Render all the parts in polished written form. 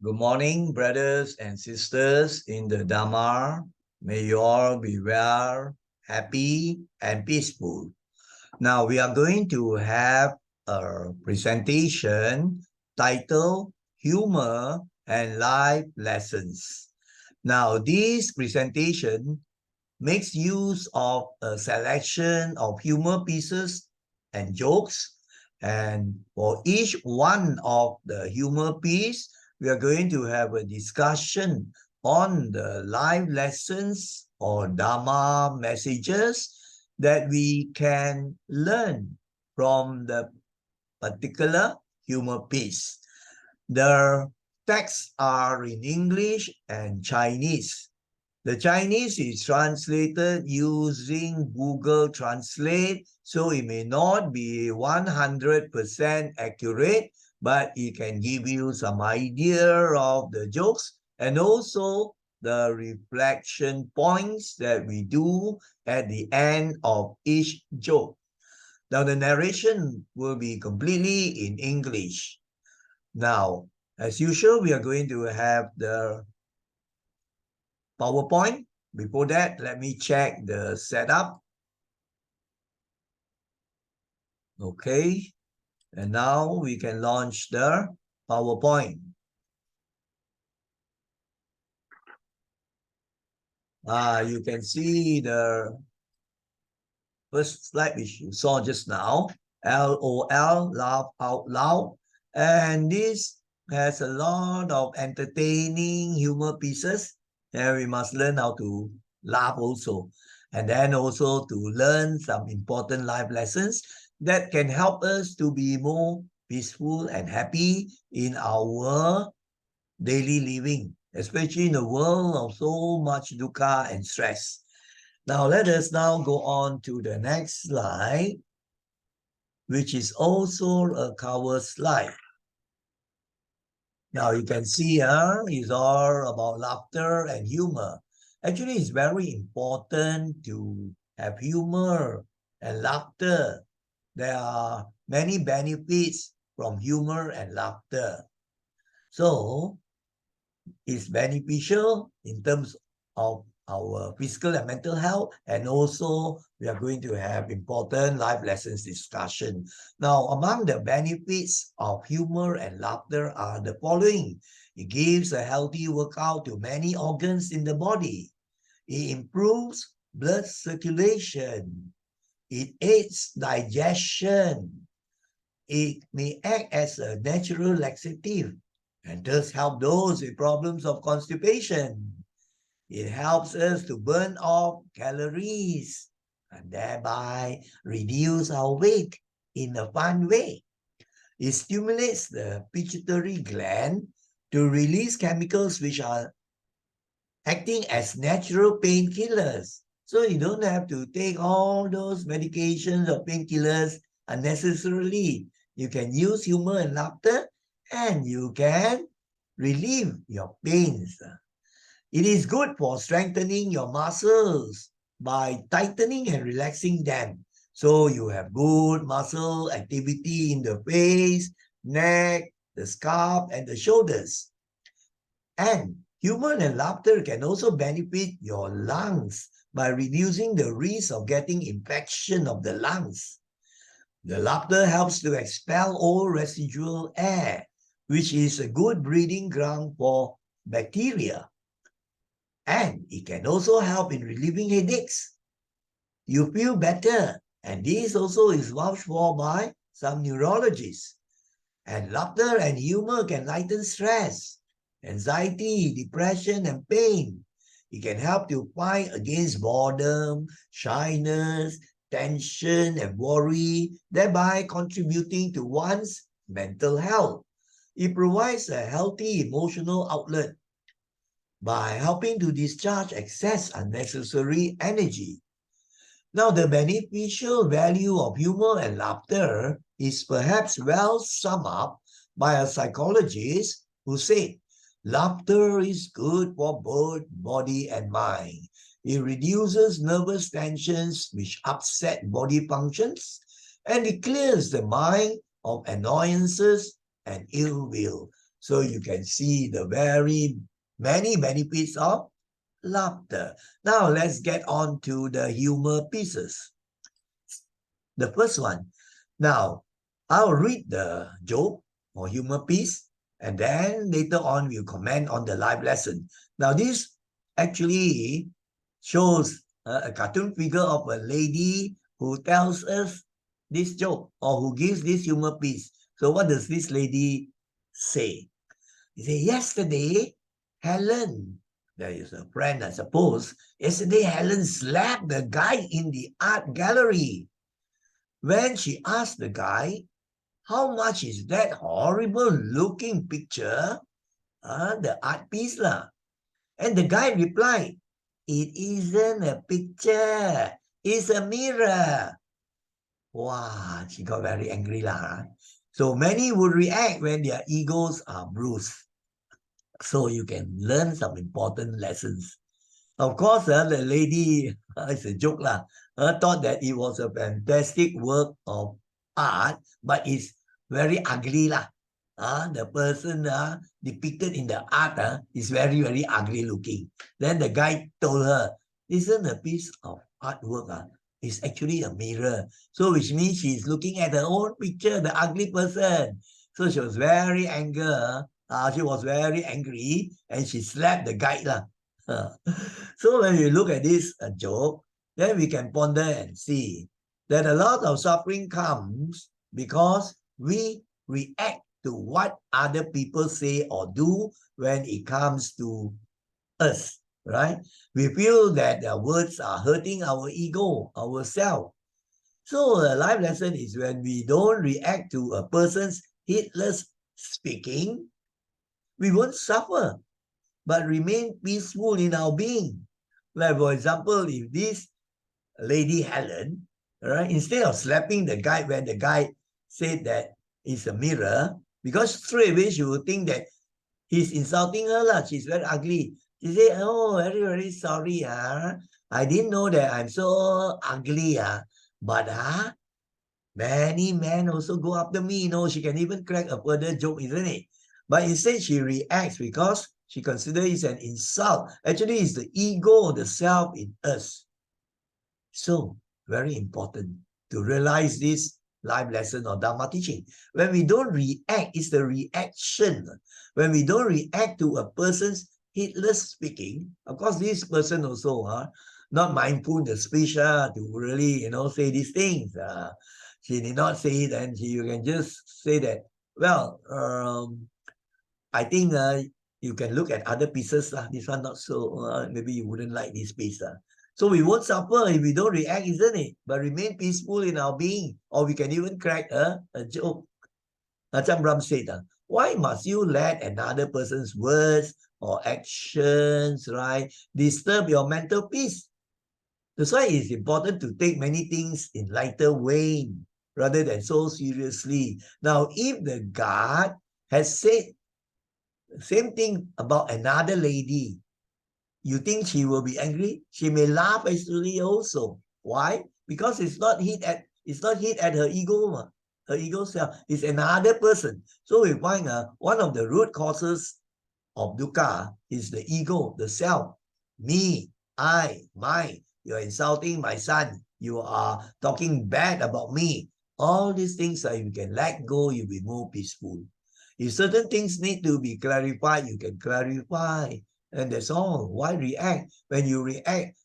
Good morning, brothers and sisters in the Dharma. May you all be well, happy, and peaceful. Now, we are going to have a presentation titled Humor and Life Lessons. Now, this presentation makes use of a selection of humor pieces and jokes. And for each one of the humor piece, we are going to have a discussion on the life lessons or Dharma messages that we can learn from the particular humor piece. The texts are in English and Chinese. The Chinese is translated using Google Translate, so it may not be 100% accurate, but it can give you some idea of the jokes and also the reflection points that we do at the end of each joke. Now, the narration will be completely in English. Now, as usual, we are going to have the PowerPoint. Before that, let me check the setup. Okay, and now we can launch the PowerPoint. You can see the first slide which you saw just now, LOL, laugh out loud. And this has a lot of entertaining humor pieces, and we must learn how to laugh also. And then also to learn some important life lessons that can help us to be more peaceful and happy in our daily living, especially in a world of so much dukkha and stress. Now, let us now go on to the next slide, which is also a cover slide. Now, you can see here is all about laughter and humor. Actually, it's very important to have humor and laughter. There are many benefits from humor and laughter. So, it's beneficial in terms of our physical and mental health, and also we are going to have important life lessons discussion. Now, among the benefits of humor and laughter are the following. It gives a healthy workout to many organs in the body. It improves blood circulation. It aids digestion. It may act as a natural laxative and thus help those with problems of constipation. It helps us to burn off calories and thereby reduce our weight in a fun way. It stimulates the pituitary gland to release chemicals which are acting as natural painkillers. So you don't have to take all those medications or painkillers unnecessarily. You can use humor and laughter and you can relieve your pains. It is good for strengthening your muscles by tightening and relaxing them. So you have good muscle activity in the face, neck, the scalp, and the shoulders. And humor and laughter can also benefit your lungs by reducing the risk of getting infection of the lungs. The laughter helps to expel all residual air, which is a good breeding ground for bacteria. And it can also help in relieving headaches. You feel better, and this also is vouched for by some neurologists. And laughter and humor can lighten stress, anxiety, depression, and pain. It can help to fight against boredom, shyness, tension, and worry, thereby contributing to one's mental health. It provides a healthy emotional outlet by helping to discharge excess unnecessary energy. Now, the beneficial value of humor and laughter is perhaps well summed up by a psychologist who said, laughter is good for both body and mind. It reduces nervous tensions which upset body functions, and it clears the mind of annoyances and ill will. So you can see the very many benefits of laughter. Now let's get on to the humor pieces. The first one. Now, I'll read the joke or humor piece, and then later on we'll comment on the live lesson. Now, this actually shows a cartoon figure of a lady who tells us this joke or who gives this humor piece. So what does this lady say? He say, yesterday, Helen, there is a friend, I suppose. Yesterday, Helen slapped the guy in the art gallery. When she asked the guy, how much is that horrible looking picture? The art piece lah. And the guy replied, it isn't a picture, it's a mirror. Wow, she got very angry lah. So many would react when their egos are bruised. So you can learn some important lessons. Of course, the lady, it's a joke lah, thought that it was a fantastic work of art, but it's very ugly lah. The person depicted in the art is very, very ugly looking. Then the guy told her, isn't a piece of artwork, it's actually a mirror. So which means she's looking at her own picture, the ugly person. So she was very angry. She was very angry and she slapped the guy lah. So when we look at this joke, then we can ponder and see that a lot of suffering comes because we react to what other people say or do when it comes to us, right? We feel that their words are hurting our ego, ourselves. So a life lesson is when we don't react to a person's heedless speaking, we won't suffer, but remain peaceful in our being. Like, for example, if this lady Helen, right, instead of slapping the guy when the guy said that it's a mirror, because straight away she would think that he's insulting her lah. She's very ugly. She said, oh, very, very sorry. I didn't know that I'm so ugly. But many men also go after me. She can even crack a further joke, isn't it? But instead she reacts because she considers it's an insult. Actually, it's the ego, the self in us. So, very important to realize this life lesson or Dharma teaching. When we don't react, it's the reaction. When we don't react to a person's heedless speaking, of course, this person also not mindful in the speech to really, say these things. She did not say it, and you can just say that, well, I think you can look at other pieces. This one not so, maybe you wouldn't like this piece. So we won't suffer if we don't react, isn't it? But remain peaceful in our being. Or we can even crack a joke. Ajahn Brahm said, why must you let another person's words or actions, right, disturb your mental peace? That's why it's important to take many things in lighter vein rather than so seriously. Now, if the God has said the same thing about another lady, you think she will be angry? She may laugh actually also. Why? Because it's not hit at her ego, her ego self. It's another person. So we find one of the root causes of dukkha is the ego, the self. Me, I, my. You're insulting my son. You are talking bad about me. All these things you can let go, you'll be more peaceful. If certain things need to be clarified, you can clarify. And that's all. Why react? When you react,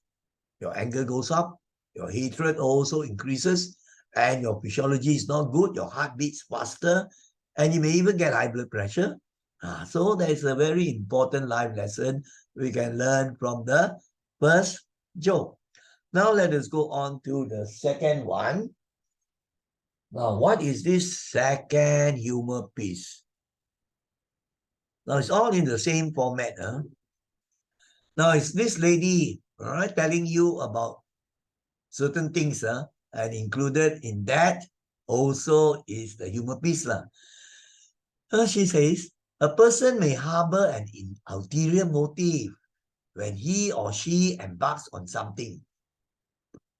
your anger goes up, your hatred also increases, and your physiology is not good, your heart beats faster, and you may even get high blood pressure. So there's a very important life lesson we can learn from the first joke. Now let us go on to the second one. Now, what is this second humor piece? Now, it's all in the same format. Now, it's this lady, all right, telling you about certain things, and included in that also is the humor piece. She says, a person may harbor an ulterior motive when he or she embarks on something.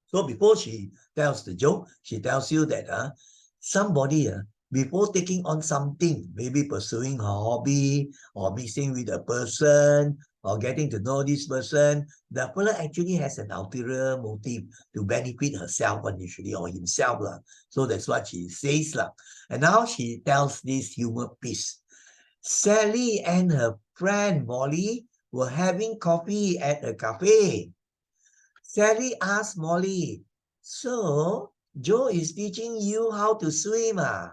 So before she tells the joke, she tells you that somebody before taking on something, maybe pursuing her hobby or mixing with a person or getting to know this person, the fella actually has an ulterior motive to benefit herself initially or himself. So that's what she says. And now she tells this humor piece. Sally and her friend Molly were having coffee at a cafe. Sally asked Molly, "So, Joe is teaching you how to swim, ah?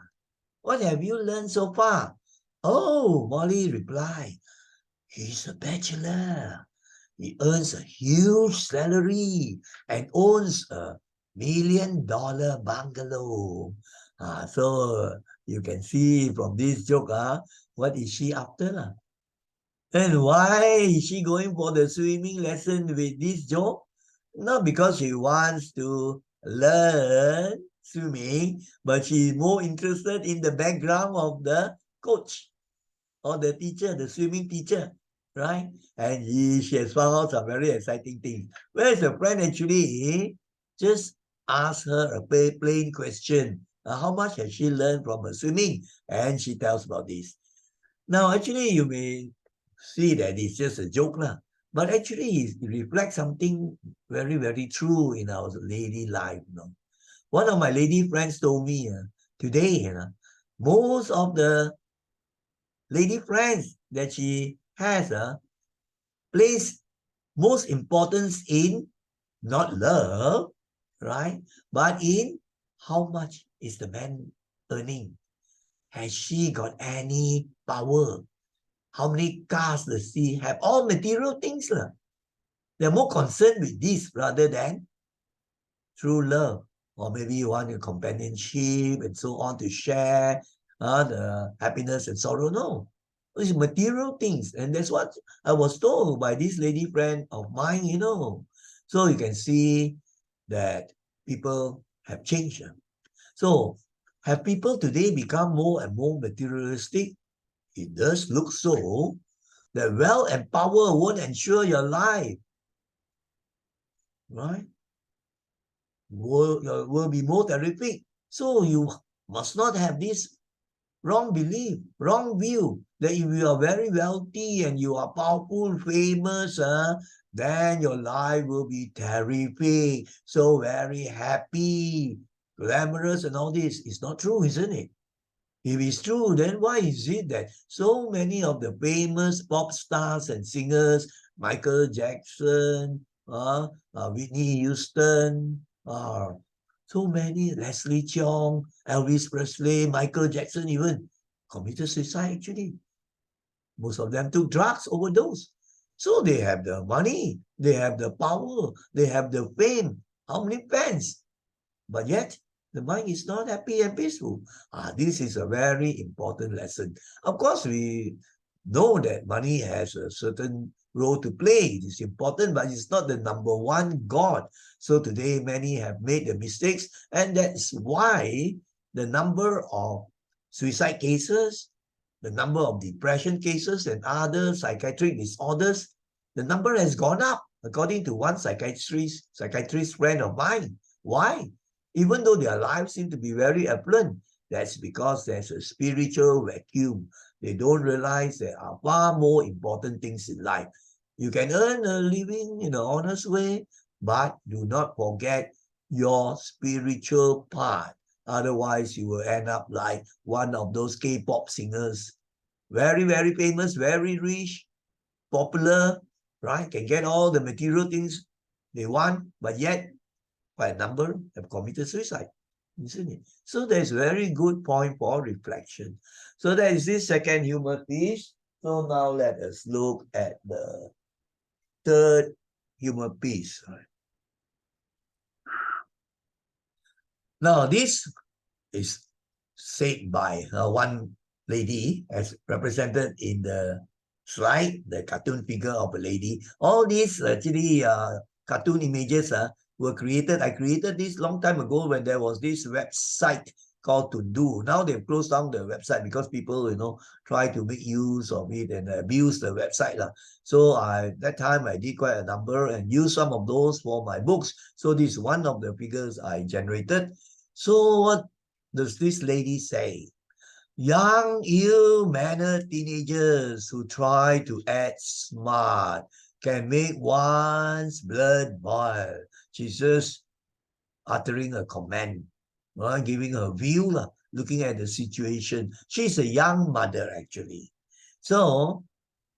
What have you learned so far?" "Oh," Molly replied, "he's a bachelor. He earns a huge salary and owns $1 million bungalow." So you can see from this joke, what is she after? And why is she going for the swimming lesson with this Joe? Not because she wants to learn swimming, but she's more interested in the background of the coach or the teacher, the swimming teacher, right? And she has found out some very exciting things. Whereas the friend actually just asked her a plain question. How much has she learned from her swimming? And she tells about this. Now, actually, you may see that it's just a joke, but actually it reflects something very, very true in our lady life. One of my lady friends told me today, most of the lady friends that she has place most importance in not love, right? But in how much is the man earning? Has she got any power? How many cars does she have? All material things. They're more concerned with this rather than true love. Or maybe you want a companionship and so on to share the happiness and sorrow. No. It's material things. And that's what I was told by this lady friend of mine. So you can see that people have changed. So have people today become more and more materialistic? It does look so. That wealth and power won't ensure your life, right? Will be more terrific. So you must not have this wrong belief, wrong view that if you are very wealthy and you are powerful, famous, then your life will be terrific, so very happy, glamorous and all this. It's not true, isn't it? If it's true, then why is it that so many of the famous pop stars and singers, Michael Jackson, Whitney Houston, so many, Leslie Cheung, Elvis Presley, Michael Jackson even, committed suicide actually. Most of them took drugs overdose. So they have the money, they have the power, they have the fame. How many fans? But yet, the mind is not happy and peaceful. This is a very important lesson. Of course, we know that money has a certain role to play. It is important, but it's not the number one God. So today, many have made the mistakes, and that's why the number of suicide cases, the number of depression cases, and other psychiatric disorders, the number has gone up, according to one psychiatrist friend of mine. Why? Even though their lives seem to be very affluent, that's because there's a spiritual vacuum. They don't realize there are far more important things in life. You can earn a living in an honest way, but do not forget your spiritual part. Otherwise, you will end up like one of those K-pop singers. Very, very famous, very rich, popular, right? Can get all the material things they want, but yet quite a number have committed suicide, isn't it? So there's very good point for reflection. So that is this second humor piece. So now let us look at the third humor piece. Now this is said by one lady as represented in the slide, the cartoon figure of a lady. All these actually cartoon images were created. I created this long time ago when there was this website called To Do. Now they've closed down the website because people, try to make use of it and abuse the website. So that time I did quite a number and used some of those for my books. So this is one of the figures I generated. So what does this lady say? Young, ill-mannered teenagers who try to act smart can make one's blood boil. She's just uttering a comment, giving her view, looking at the situation. She's a young mother, actually. So,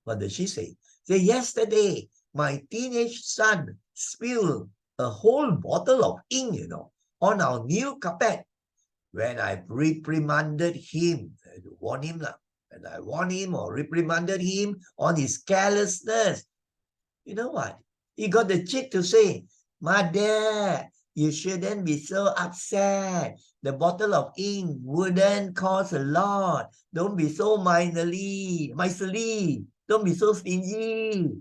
what does she say? Say, yesterday, my teenage son spilled a whole bottle of ink, on our new carpet. When I reprimanded him, to warn him, and I warned him or reprimanded him on his carelessness, you know what? He got the cheek to say, Mother, you shouldn't be so upset. The bottle of ink wouldn't cost a lot. Don't be so miserly. Don't be so stingy.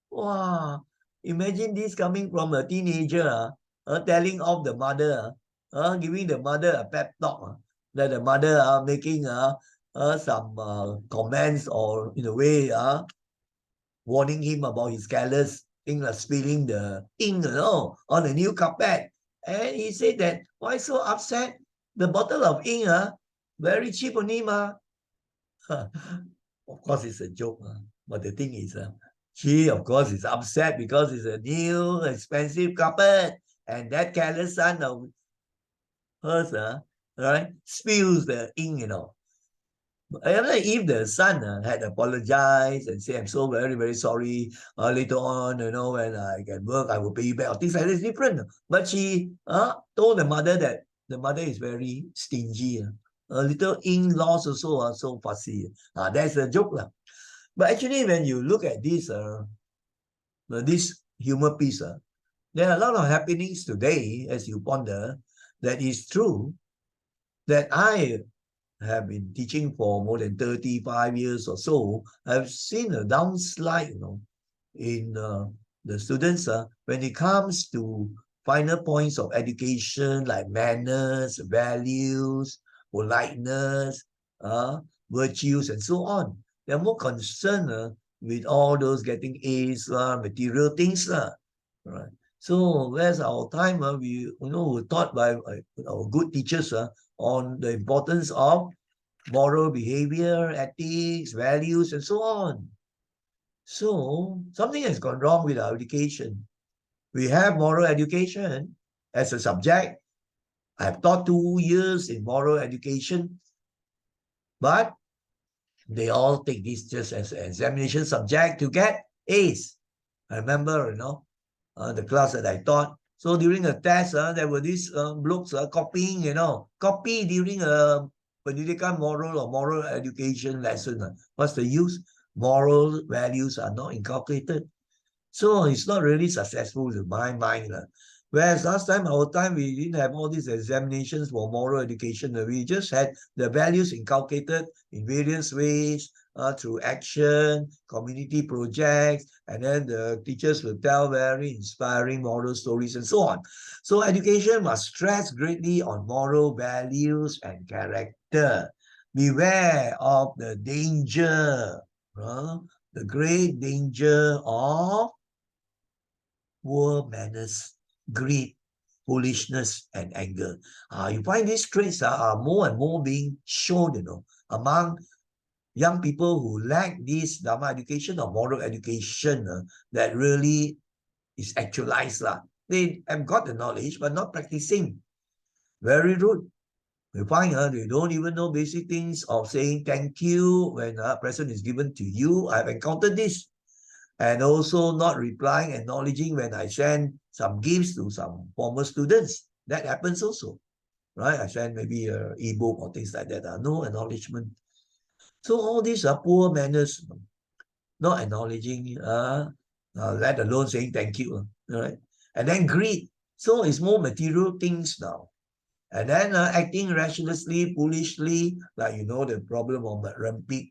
Wow. Imagine this coming from a teenager, telling off the mother, giving the mother a pep talk, that the mother making some comments or in a way warning him about his careless thing, like spilling the ink, on the new carpet. And he said that, why so upset? The bottle of ink, very cheap only, ma. Of course, it's a joke, but the thing is, she, of course, is upset because it's a new, expensive carpet. And that careless son of hers, right, spills the ink, If the son had apologized and say, I'm so very, very sorry, later on, when I can work, I will pay you back, or things like that, it's different. But she told the mother that the mother is very stingy. A little in-laws also are so fussy. That's a joke. But actually, when you look at this humor piece, there are a lot of happenings today, as you ponder, that is true, that I have been teaching for more than 35 years or so. I've seen a downslide, in the students when it comes to final points of education like manners, values, politeness, virtues, and so on. They're more concerned with all those getting A's, material things. Right. So whereas our time, were taught by our good teachers on the importance of moral behavior, ethics, values, and so on. So something has gone wrong with our education. We have moral education as a subject. I have taught 2 years in moral education, but they all take this just as an examination subject to get A's. I remember, the class that I taught. So during the test, there were these blokes copying, copy during a pendidikan moral or moral education lesson. What's the use? Moral values are not inculcated. So it's not really successful to my mind. Whereas last time, our time, we didn't have all these examinations for moral education. We just had the values inculcated in various ways, through action, community projects, and then the teachers will tell very inspiring moral stories and so on. So education must stress greatly on moral values and character. Beware of the danger, the great danger of poor manners, greed, foolishness, and anger. You find these traits are more and more being shown, among young people who lack this Dharma education or moral education that really is actualized. They have got the knowledge, but not practicing. Very rude. You find they don't even know basic things of saying thank you when a present is given to you. I've encountered this. And also not replying, acknowledging when I send some gifts to some former students. That happens also, right? I send maybe an ebook or things like that. No acknowledgement. So all these are poor manners, not acknowledging, let alone saying thank you, right? And then greed. So it's more material things now. And then acting recklessly, foolishly, like the problem of rampant,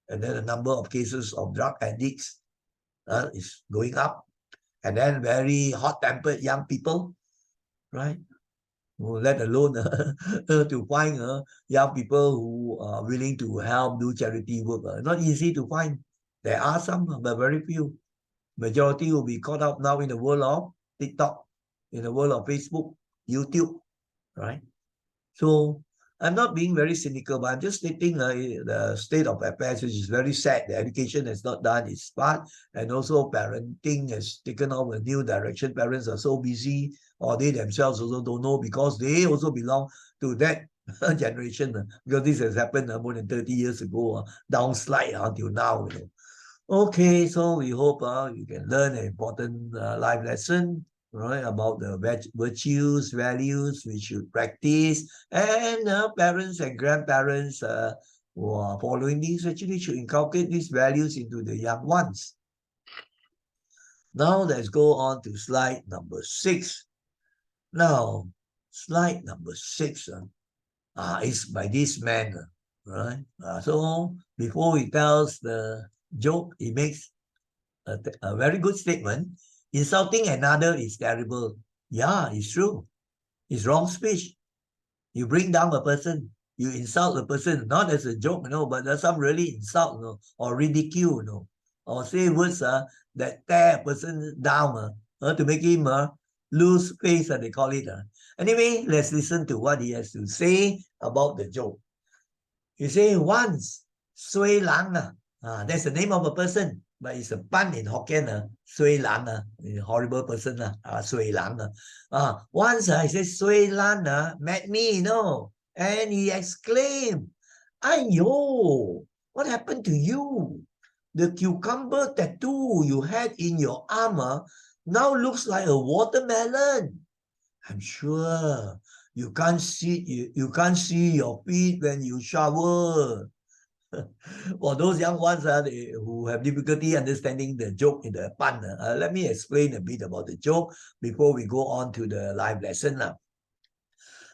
and then the number of cases of drug addicts is going up. And then very hot-tempered young people, right? Let alone to find young people who are willing to help do charity work. Not easy to find. There are some, but very few. Majority will be caught up now in the world of TikTok, in the world of Facebook, YouTube, right? So I'm not being very cynical, but I'm just stating the state of affairs, which is very sad. The education has not done its part, and also parenting has taken off a new direction. Parents are so busy, or they themselves also don't know, because they also belong to that generation, because this has happened more than 30 years ago, downslide until now. Okay, so we hope you can learn an important life lesson, right, about the virtues, values we should practice, and parents and grandparents who are following these actually should inculcate these values into the young ones. Now let's go on to slide number 6. Now, slide number 6 is by this man, right? So before he tells the joke, he makes a very good statement. Insulting another is terrible. Yeah, it's true. It's wrong speech. You bring down a person, you insult a person, not as a joke, but there's some really insult, or ridicule, or say words that tear a person down to make him lose face, they call it. Anyway, let's listen to what he has to say about the joke. You say once, Sui Lang, that's the name of a person, but it's a pun in Hokkien, Sui Lang, a horrible person, Sui Lang. Once he says Sui Lang met me, and he exclaimed, Ayo, what happened to you? The cucumber tattoo you had in your arm now looks like a watermelon. I'm sure you can't see your feet when you shower. For those young ones who have difficulty understanding the joke in the pun, let me explain a bit about the joke before we go on to the live lesson.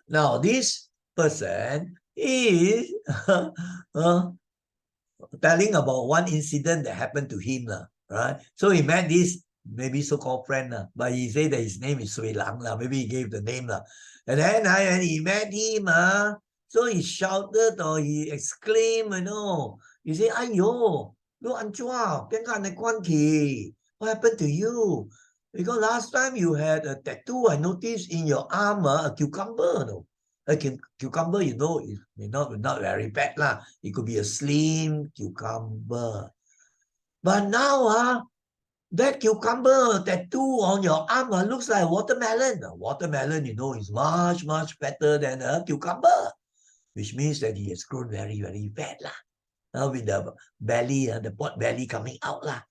Now, this person is telling about one incident that happened to him, right? So he met this maybe so-called friend, but he said that his name is Sui Lang, maybe he gave the name. And then when he met him, so he shouted or he exclaimed, he said, Ayo, look, Anchua, what happened to you? Because last time you had a tattoo, I noticed in your arm, a cucumber, A cucumber, is not very bad lah. It could be a slim cucumber. But now, that cucumber tattoo on your arm looks like watermelon. Watermelon, is much, much better than a cucumber, which means that he has grown very, very fat lah. With the belly, the pot belly coming out lah.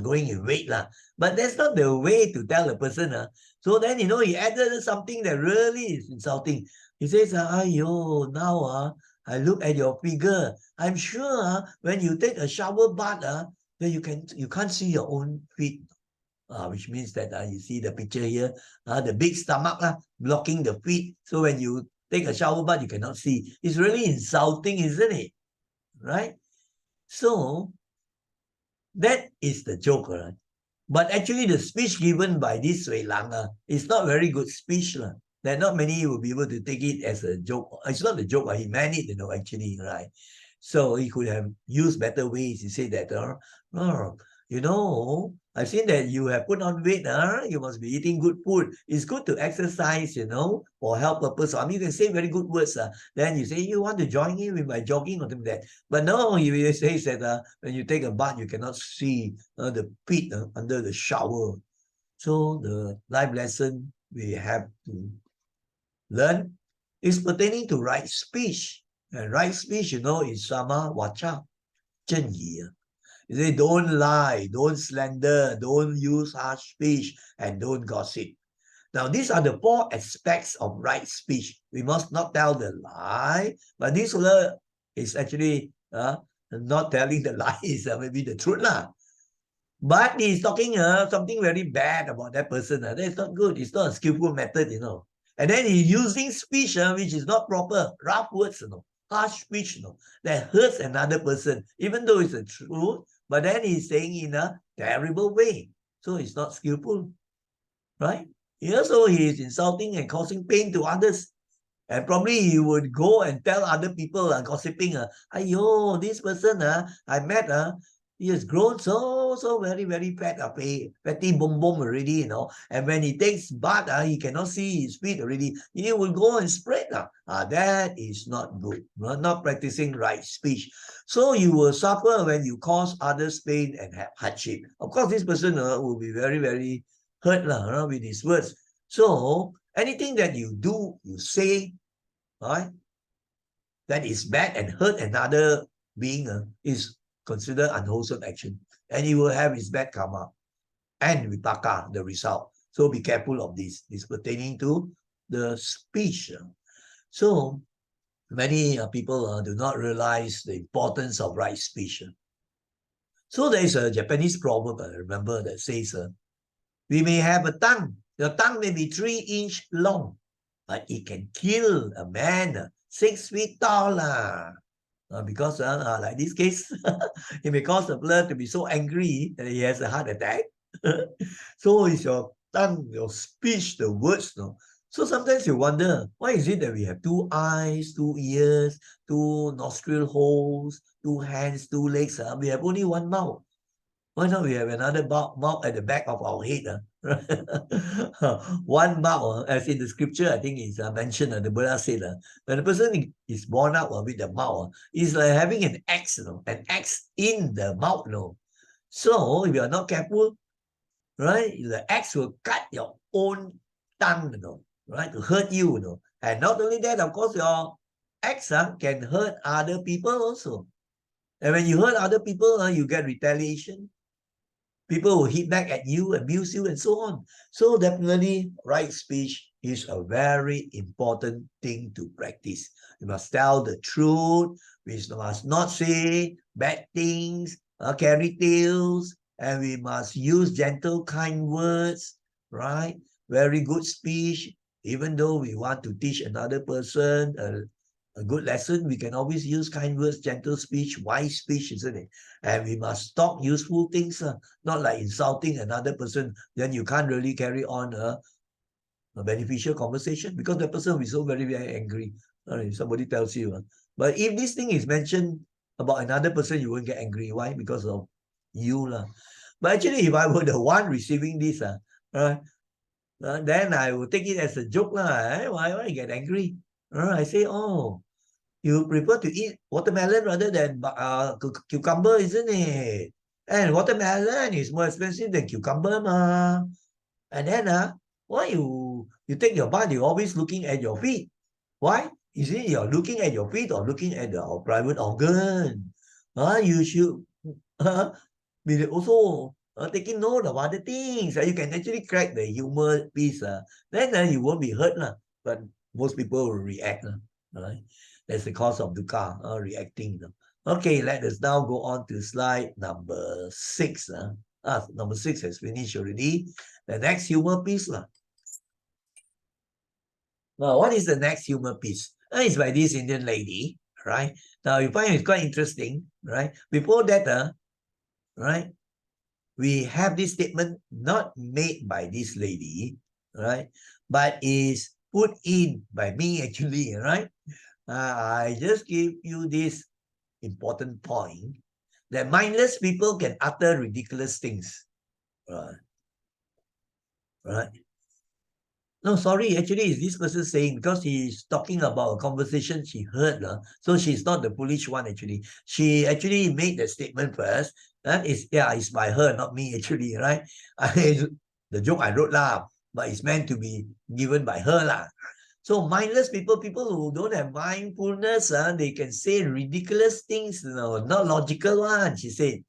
Going in weight lah. But that's not the way to tell a person. So then, he added something that really is insulting. He says, Ayo, now I look at your figure. I'm sure when you take a shower bath, then you can't see your own feet. Which means that you see the picture here, the big stomach blocking the feet. So when you take a shower bath, you cannot see. It's really insulting, isn't it? Right? So that is the joke, right? But actually, the speech given by this Sui Lang is not very good speech. There are not many who will be able to take it as a joke. It's not a joke, but he meant it, actually, right? So he could have used better ways. He said that, I've seen that you have put on weight, you must be eating good food. It's good to exercise, for health purpose. I mean, you can say very good words. Then you say, you want to join in with my jogging or something like that. But no, he says that when you take a bath, you cannot see the feet under the shower. So the life lesson we have to learn is pertaining to right speech. And right speech, is sama wacha, 正义. You say, don't lie, don't slander, don't use harsh speech, and don't gossip. Now, these are the 4 aspects of right speech. We must not tell the lie, but this is actually not telling the lie, is maybe the truth. But he's talking something very bad about that person. That's not good. It's not a skillful method, And then he's using speech which is not proper, rough words, harsh speech, that hurts another person, even though it's the truth, but then he's saying in a terrible way. So it's not skillful, right? So he is insulting and causing pain to others. And probably he would go and tell other people gossiping, Ayo, this person I met, he has grown so so very, very fat, fatty boom boom already, And when he takes bath, he cannot see his feet already. He will go and spread. That is not good. Not practicing right speech. So you will suffer when you cause others pain and have hardship. Of course, this person will be very, very hurt with his words. So anything that you do, you say, right, that is bad and hurt another being is considered unwholesome action. And he will have his bad karma and vipaka, the result. So be careful of this. This pertaining to the speech. So many people do not realize the importance of right speech. So there is a Japanese proverb, I remember, that says, we may have a tongue. Your tongue may be 3 inch long, but it can kill a man 6 feet tall. Because like this case, it may cause the blood to be so angry that he has a heart attack. So is your tongue, your speech, the words. So sometimes you wonder, why is it that we have 2 eyes, 2 ears, 2 nostril holes, 2 hands, 2 legs? We have only 1 mouth. Why not we have another mouth at the back of our head? 1 mouth, as in the scripture, I think is mentioned, the Buddha said, when the person is born out with the mouth, it's like having an axe, an axe in the mouth. So if you are not careful, right, the axe will cut your own tongue, right, to hurt you. And not only that, of course, your axe can hurt other people also. And when you hurt other people, you get retaliation. People will hit back at you, abuse you, and so on. So definitely, right speech is a very important thing to practice. You must tell the truth. We must not say bad things, carry tales, and we must use gentle, kind words, right? Very good speech. Even though we want to teach another person a good lesson, we can always use kind words, gentle speech, wise speech, isn't it? And we must talk useful things, not like insulting another person. Then you can't really carry on a beneficial conversation because the person will be so very, very angry. Somebody tells you. But if this thing is mentioned about another person, you won't get angry. Why? Because of you. But actually, if I were the one receiving this, then I would take it as a joke. Why you get angry? I say, oh, you prefer to eat watermelon rather than cucumber, isn't it? And watermelon is more expensive than cucumber, ma. And then, why you take your bath, you're always looking at your feet. Why? Is it you're looking at your feet or looking at your private organ? You should be also taking note of other things. You can actually crack the humor piece. Then you won't be hurt. But most people will react. Right? That's the cause of dukkha, reacting. Okay, let us now go on to slide number 6. Number 6 has finished already. The next humor piece. Now, what is the next humor piece? It's by this Indian lady, right? Now, you find it's quite interesting, right? Before that, right, we have this statement not made by this lady, right, but is put in by me actually, right? I just give you this important point that mindless people can utter ridiculous things. Right? No, sorry, actually, is this person saying, because he's talking about a conversation she heard. So she's not the foolish one, actually. She actually made the statement first. It's by her, not me, actually, right? The joke I wrote, but it's meant to be given by her. So mindless people who don't have mindfulness, they can say ridiculous things, not logical one, she said.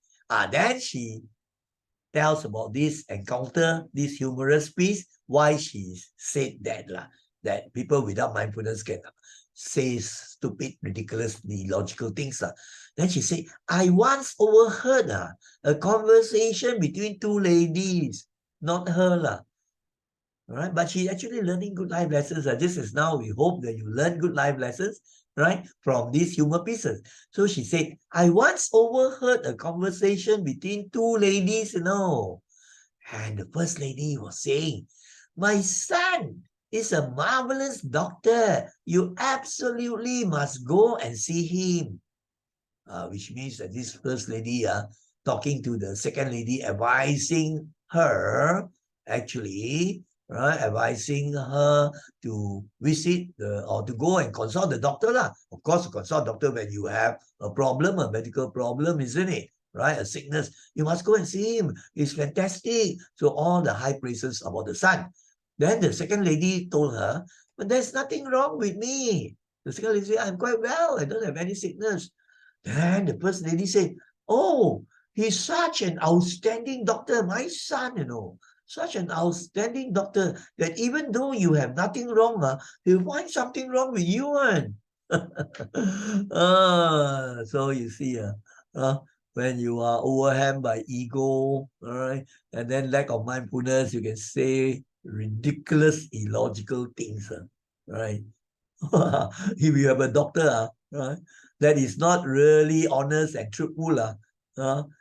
Then she tells about this encounter, this humorous piece, why she said that people without mindfulness can say stupid, ridiculously illogical things. Then she said, I once overheard a conversation between 2 ladies, not her. Right? But she's actually learning good life lessons. This is now we hope that you learn good life lessons, right, from these humor pieces. So she said, I once overheard a conversation between 2 ladies, And the first lady was saying, my son is a marvelous doctor. You absolutely must go and see him. Which means that this first lady talking to the second lady, advising her, actually, right, advising her to visit or to go and consult the doctor lah. Of course, to consult doctor when you have a problem, a medical problem, isn't it? Right, a sickness, you must go and see him. He's fantastic. So all the high praises about the son. Then the second lady told her, but there's nothing wrong with me. The second lady said, I'm quite well. I don't have any sickness. Then the first lady said, oh, he's such an outstanding doctor, my son, such an outstanding doctor that even though you have nothing wrong, he'll find something wrong with you. So you see, when you are overwhelmed by ego, all right, and then lack of mindfulness, you can say ridiculous, illogical things, right? If you have a doctor, right, that is not really honest and truthful,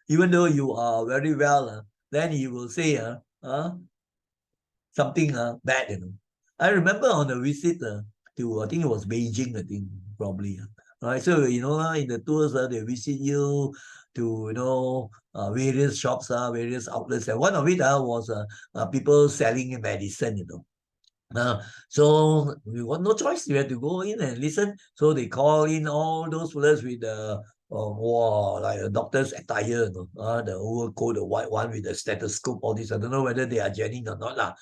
even though you are very well, then he will say something bad, I remember on a visit to, I think it was Beijing, I think, probably. Right, so, in the tours, they visit you to, various shops, various outlets. And one of it was people selling medicine, so we got no choice. We had to go in and listen. So they call in all those fellas with the like a doctor's attire, the overcoat, the white one with the stethoscope, all this. I don't know whether they are genuine or not lah.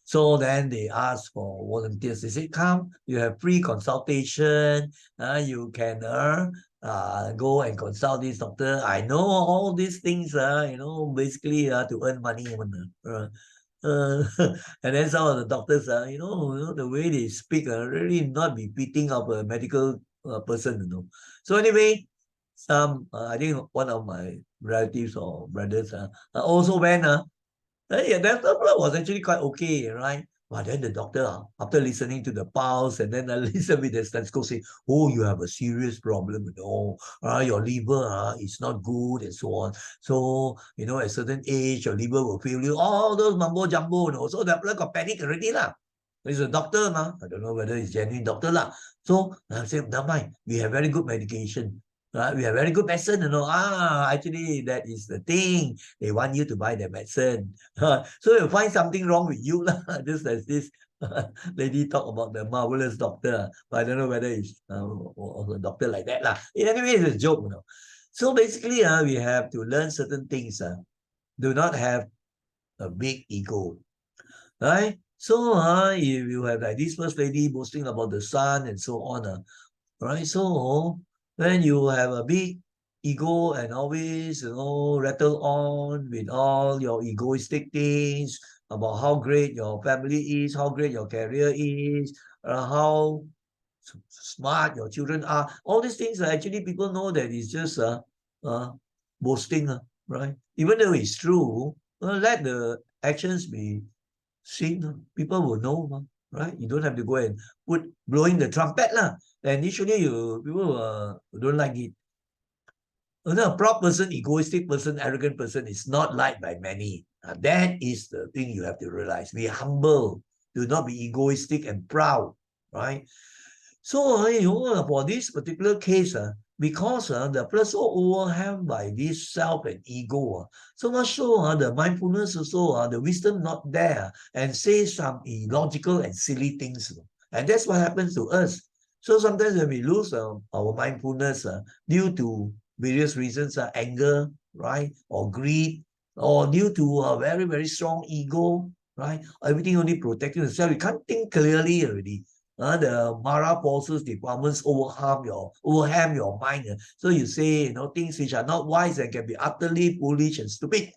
So then they ask for volunteers. They say, come, you have free consultation. You can go and consult this doctor. I know all these things, basically to earn money. Uh, and then some of the doctors, the way they speak, really not be befitting of a medical person, So anyway, I think one of my relatives or brothers also went, yeah, that was actually quite okay, right? But then the doctor, after listening to the pulse and then listen with the stethoscope, say, oh, you have a serious problem, your liver is not good and so on. So, at a certain age, your liver will fail you. All those mumbo jumbo, So the blood got panic already lah. He's a doctor, I don't know whether he's genuine doctor lah. So I said, never mind, we have very good medication. Right? We have very good medicine, actually that is the thing. They want you to buy their medicine. So you'll find something wrong with you. Just as this lady talk about the marvelous doctor. But I don't know whether it's a doctor like that. Anyway, it's a joke. So basically, we have to learn certain things. Do not have a big ego. Right? So if you have like this first lady boasting about the son and so on, right? So when you have a big ego and always, rattle on with all your egoistic things about how great your family is, how great your career is, how smart your children are. All these things actually people know that it's just boasting, right? Even though it's true, let the actions be seen. People will know, right? You don't have to go and put blowing the trumpet lah. And usually people don't like it. A proud person, egoistic person, arrogant person is not liked by many. That is the thing you have to realize. Be humble. Do not be egoistic and proud, right? So, for this particular case, because the person so overwhelmed by this self and ego, so much so the mindfulness also, the wisdom not there, and say some illogical and silly things. And that's what happens to us. So sometimes when we lose our mindfulness due to various reasons, anger, right, or greed, or due to a very, very strong ego, right, everything only protecting yourself. You can't think clearly already. The Mara forces departments overwhelm your mind. So you say, things which are not wise and can be utterly foolish and stupid.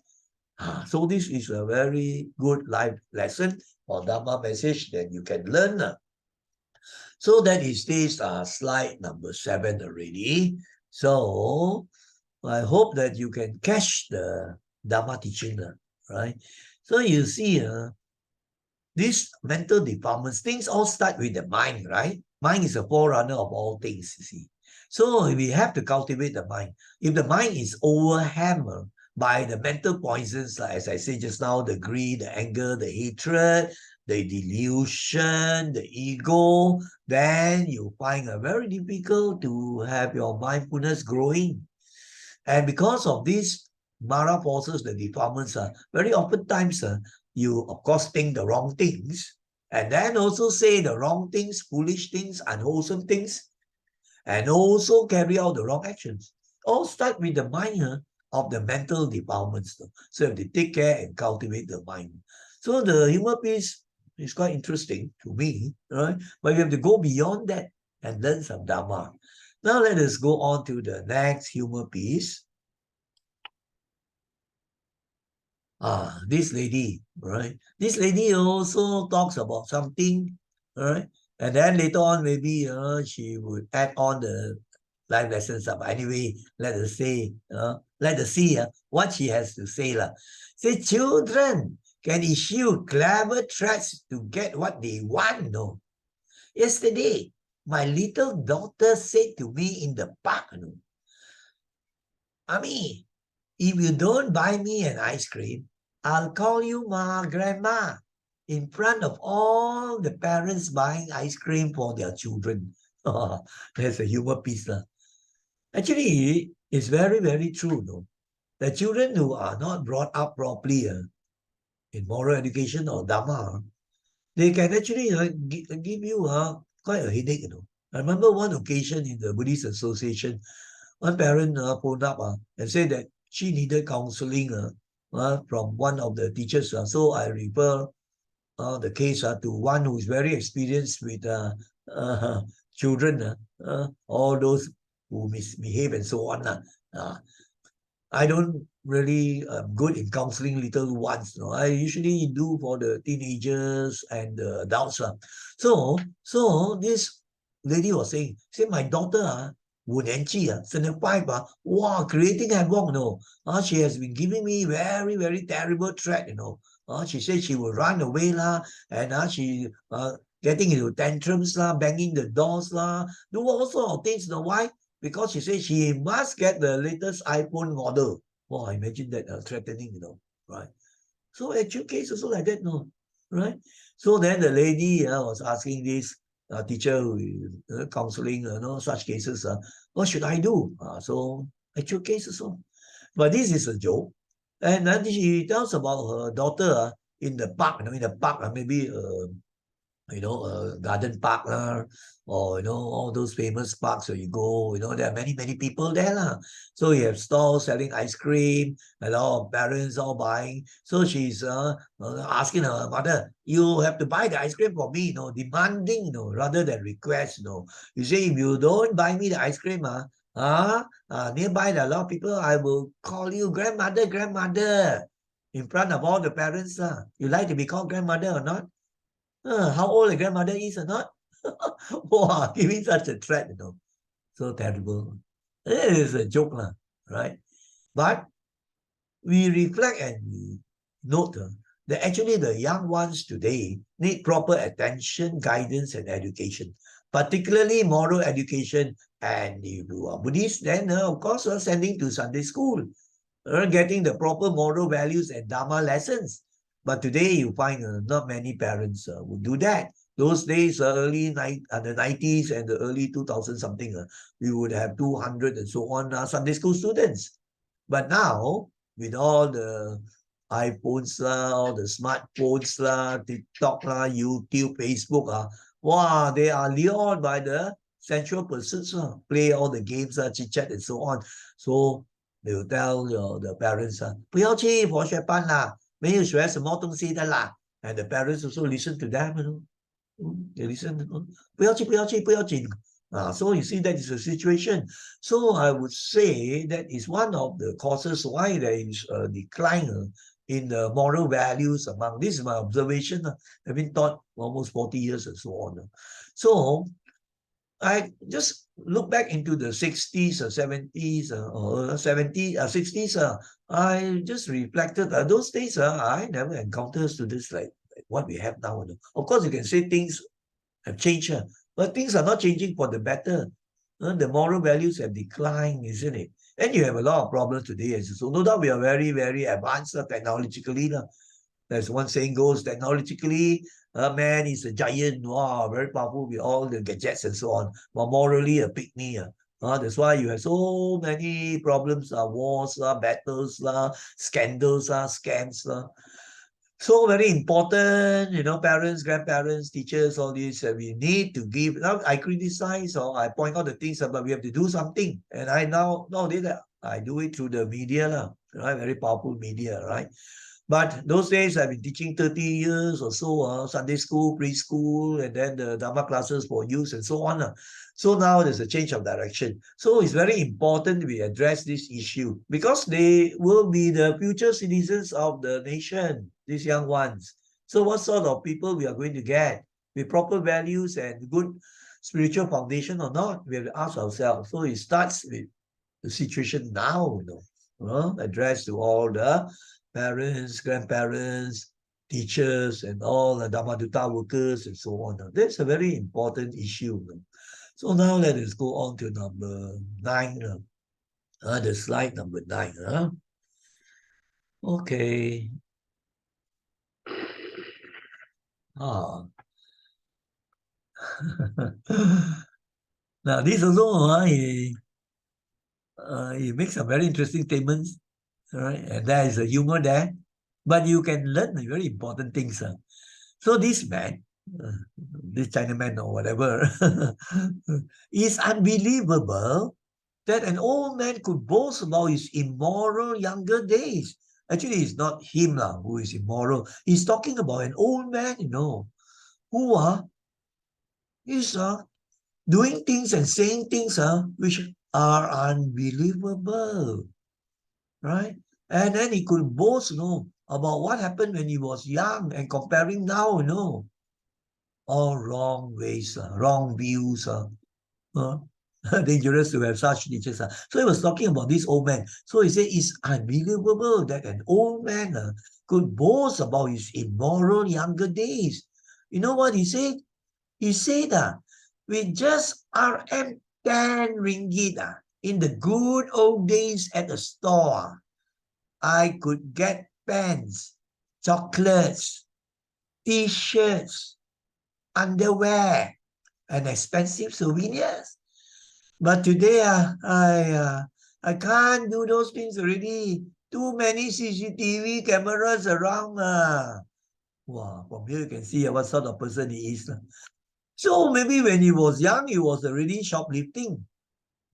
So this is a very good life lesson or Dharma message that you can learn. So that is this slide number 7 already. So I hope that you can catch the Dharma teaching, right? So you see, these mental departments, things all start with the mind, right? Mind is a forerunner of all things, you see. So we have to cultivate the mind. If the mind is overhammered by the mental poisons, like as I said just now, the greed, the anger, the hatred, the delusion, the ego, then you find it very difficult to have your mindfulness growing. And because of this Mara forces, the defilements, very often times you, of course, think the wrong things, and then also say the wrong things, foolish things, unwholesome things, and also carry out the wrong actions. All start with the mind of the mental defilements. So you have to take care and cultivate the mind. So the humor piece is quite interesting to me, right? But you have to go beyond that and learn some Dharma. Now let us go on to the next humor piece. This lady, right? This lady also talks about something, right? And then later on, maybe she would add on the life lessons. But anyway, let us see what she has to say. Say, children can issue clever threats to get what they want, no? Yesterday, my little daughter said to me in the park, no, Mommy, if you don't buy me an ice cream, I'll call you my grandma in front of all the parents buying ice cream for their children. There's a humor piece. Actually, it's very, very true. No? The children who are not brought up properly in moral education or Dharma, they can actually give you quite a headache. I remember one occasion in the Buddhist Association, one parent phoned up and said that she needed counseling from one of the teachers. So I refer the case to one who is very experienced with uh, children, all those who misbehave and so on. I don't really good in counseling little ones. I usually do for the teenagers and the adults. So this lady was saying, say my daughter 5年级 standard 5 wow, creating havoc, she has been giving me very, very terrible threat, she said she will run away lah, and she getting into tantrums lah, banging the doors lah, do all sorts of things. Why? Because she said she must get the latest iPhone model. Wow, imagine that threatening, right? So actual case also like that, no, right? So then the lady was asking this teacher who is counseling, such cases, what should I do? So actual case also. But this is a joke. And then she tells about her daughter in the park, in the park, maybe a garden park or all those famous parks where you go, there are many, many people there so you have stalls selling ice cream, a lot of parents all buying. So she's asking her mother, you have to buy the ice cream for me, demanding, rather than request. You say, if you don't buy me the ice cream, nearby there are a lot of people, I will call you grandmother, grandmother, in front of all the parents. You like to be called grandmother or not? How old the grandmother is or not? Wow, giving such a threat, so terrible. It is a joke, right? But we reflect and we note that actually the young ones today need proper attention, guidance, and education, particularly moral education. And if you are Buddhist, then of course sending to Sunday school, getting the proper moral values and Dharma lessons. But today you find not many parents would do that. Those days, the 90s and the early 2000 something, we would have 200 and so on Sunday school students. But now, with all the iPhones all the smartphones TikTok YouTube, Facebook, wow, they are lured by the sensual pursuits, play all the games, chit chat and so on. So they will tell the parents 不要去佛学班啦，没有学什么东西的啦。And the parents also listen to them, they listen, 不要去，不要去，不要紧。So you see that is a situation. So I would say that is one of the causes why there is a decline in the moral values among. This is my observation. I've been taught almost 40 years and so on. So I just look back into the 60s or 70s or 70s, 60s. I just reflected those days. I never encountered students like what we have now. Of course, you can say things have changed, but things are not changing for the better. The moral values have declined, isn't it? And you have a lot of problems today. So no doubt we are very, very advanced technologically. As one saying goes, technologically, man is a giant, wow, very powerful with all the gadgets and so on, but morally a pygmy. That's why you have so many problems, wars, battles, scandals, scams. So very important, parents, grandparents, teachers, all these, we need to give. Now I criticize or I point out the things, but we have to do something. And I nowadays I do it through the media, right? Very powerful media, right? But those days I've been teaching 30 years or so, Sunday school, preschool, and then the Dharma classes for youth and so on. So now there's a change of direction. So it's very important we address this issue because they will be the future citizens of the nation, these young ones. So what sort of people we are going to get with proper values and good spiritual foundation or not? We have to ask ourselves. So it starts with the situation now, addressed to all the parents, grandparents, teachers, and all the Dhammaduta workers and so on. That's a very important issue. So now let us go on to number 9. The slide number 9. Okay. Ah. Now this also, he makes some very interesting statements, right? And there is a humor there, but you can learn very important things. So this man, this Chinaman or whatever, is unbelievable that an old man could boast about his immoral younger days. Actually, it's not him who is immoral. He's talking about an old man, who is doing things and saying things which are unbelievable, right? And then he could boast, about what happened when he was young and comparing now, all wrong ways, wrong views. Uh, dangerous to have such teachers. So he was talking about this old man. So he said, it's unbelievable that an old man could boast about his immoral younger days. You know what he said? He said, with just RM 10 ringgit in the good old days at the store, I could get pens, chocolates, t-shirts, underwear, and expensive souvenirs. But today, I can't do those things already. Too many CCTV cameras around. Wow, from here you can see what sort of person he is. So maybe when he was young, he was already shoplifting,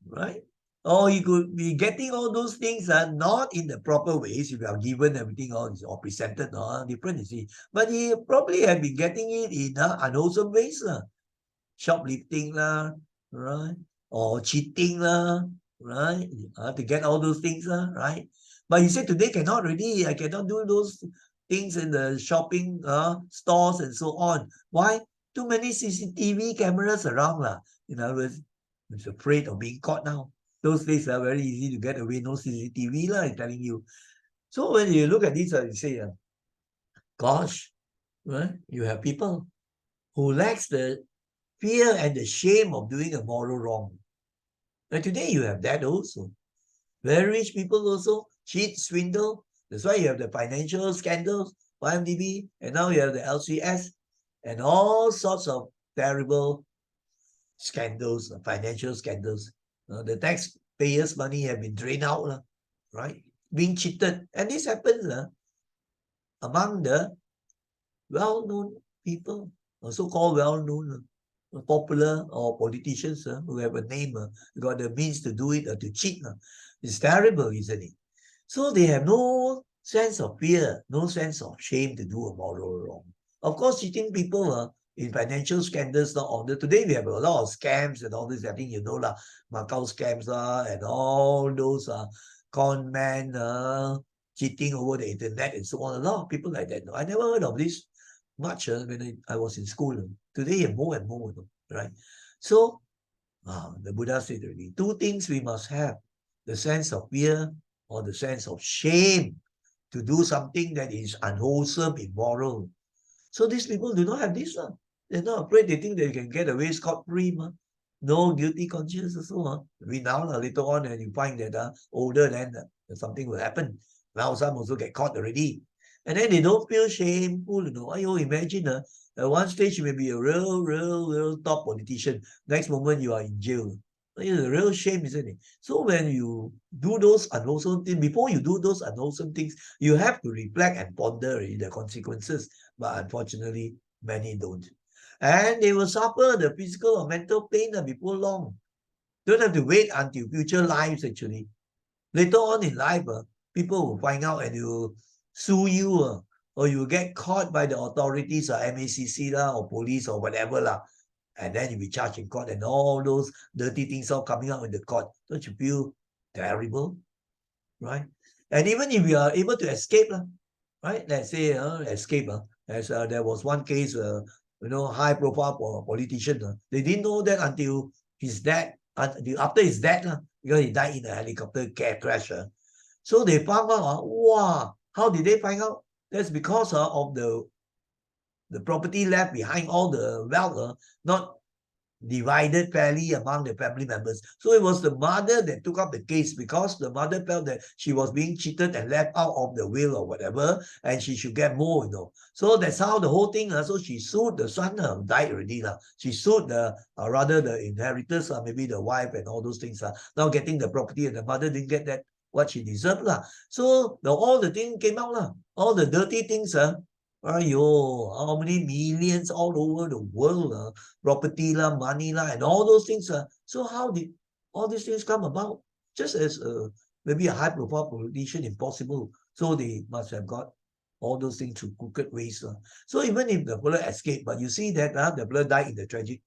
right? Or he could be getting all those things not in the proper ways. If you are given everything or presented different, you see. But he probably have been getting it in unwholesome ways. Shoplifting right? Or cheating right? To get all those things right? But you said today cannot really. I cannot do those things in the shopping stores and so on. Why? Too many CCTV cameras around In other words, I'm afraid of being caught now. Those days are very easy to get away. No CCTV I'm telling you. So when you look at this, you say, gosh, right? You have people who lacks the fear and the shame of doing a moral wrong. And today you have that also. Very rich people also cheat, swindle. That's why you have the financial scandals, IMDb, and now you have the LCS, and all sorts of terrible scandals, financial scandals. The taxpayers' money have been drained out, right? Being cheated. And this happens among the well-known people, so-called well-known, popular or politicians who have a name, got the means to do it, to cheat. It's terrible, isn't it? So they have no sense of fear, no sense of shame to do a moral wrong. Of course, cheating people in financial scandals not on. Today we have a lot of scams and all this. I think you know Macau scams and all those con men cheating over the internet and so on. A lot of people like that. I never heard of this much when I was in school. Today, more and more, right? So, the Buddha said already, two things we must have, the sense of fear or the sense of shame to do something that is unwholesome, immoral. So these people do not have this. They're not afraid. They think they can get away scot-free. No guilty conscience also. We now, later on, and you find that older, then something will happen. Now some also get caught already. And then they don't feel shameful, imagine at one stage you may be a real top politician. Next moment you are in jail. It's a real shame, isn't it? So when you do those unwholesome things, before you do those unwholesome things, you have to reflect and ponder the consequences. But unfortunately, many don't. And they will suffer the physical or mental pain before long. Don't have to wait until future lives, actually. Later on in life, people will find out and will sue you, or you will get caught by the authorities, MACC lah, or police or whatever lah. And then you'll be charged in court and all those dirty things all coming out in the court. Don't you feel terrible? Right? And even if you are able to escape, right? Let's say escape. As there was one case, high profile politician. They didn't know that until his dad, after his death, because he died in a helicopter crash. So they found out, wow, how did they find out? That's because of the property left behind, all the wealth, not divided fairly among the family members. So it was the mother that took up the case because the mother felt that she was being cheated and left out of the will or whatever, and she should get more. So that's how the whole thing, so she sued the son, died already. She sued rather the inheritors, maybe the wife and all those things, now getting the property, and the mother didn't get that what she deserved. So all the thing came out, all the dirty things, how many millions all over the world, property money and all those things. So how did all these things come about? Just as maybe a high-profile politician, impossible. So they must have got all those things through crooked ways. So even if the fella escaped, but you see that the fella died in the tragic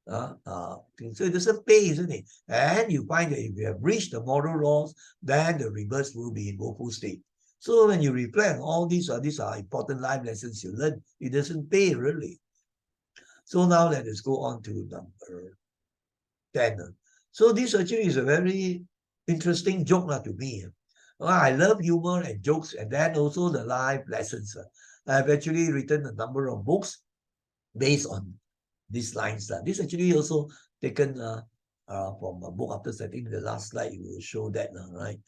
thing. So it doesn't pay, isn't it? And you find that if you have breached the moral laws, then the reverse will be in woeful state. So when you reflect on all these are important life lessons you learn. It doesn't pay, really. So now let us go on to number 10. So this actually is a very interesting joke to me. I love humor and jokes, and then also the life lessons. I've actually written a number of books based on these lines. This actually also taken from a book after setting the last slide. You will show that, right?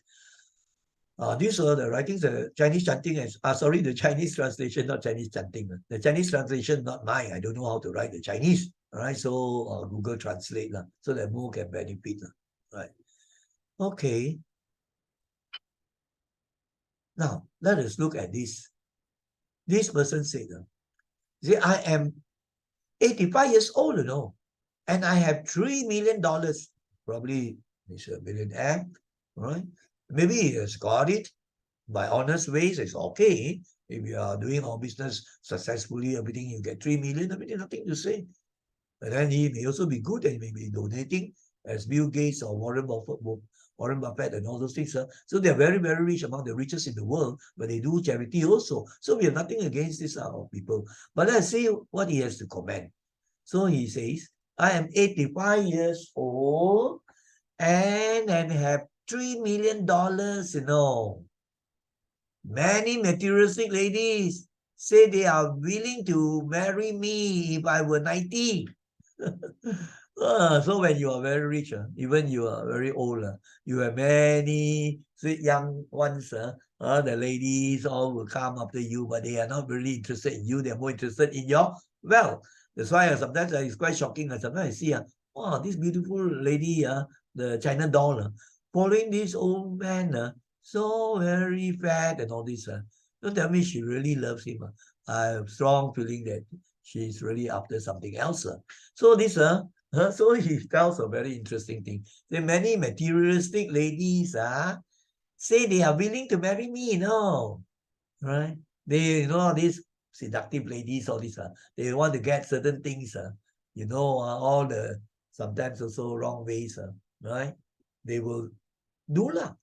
These are the writings, the Chinese chanting, the Chinese translation, not Chinese chanting. The Chinese translation, not mine. I don't know how to write the Chinese. All right, so Google Translate, so that more can benefit. Right. Okay. Now, let us look at this. This person said, see, I am 85 years old, and I have $3 million. Probably he's a billionaire, right? Maybe he has got it by honest ways. It's okay. If you are doing our business successfully, everything, you get 3 million, everything, nothing to say. But then he may also be good and he may be donating as Bill Gates or Warren Buffett and all those things. So they're very, very rich, among the richest in the world, but they do charity also. So we have nothing against this people. But let's see what he has to comment. So he says, I am 85 years old and have $3 million, Many materialistic ladies say they are willing to marry me if I were 90. So when you are very rich, even you are very old, you have many sweet young ones, the ladies all will come after you, but they are not really interested in you. They are more interested in your wealth. That's why sometimes it's quite shocking. Sometimes I see, wow, this beautiful lady, the China doll, following this old man, so very fat and all this. Don't tell me she really loves him. I have strong feeling that she's really after something else. So this, so he tells a very interesting thing. The many materialistic ladies say they are willing to marry me, right? They, these seductive ladies, all this, they want to get certain things, all the sometimes also wrong ways, right? They will do lah.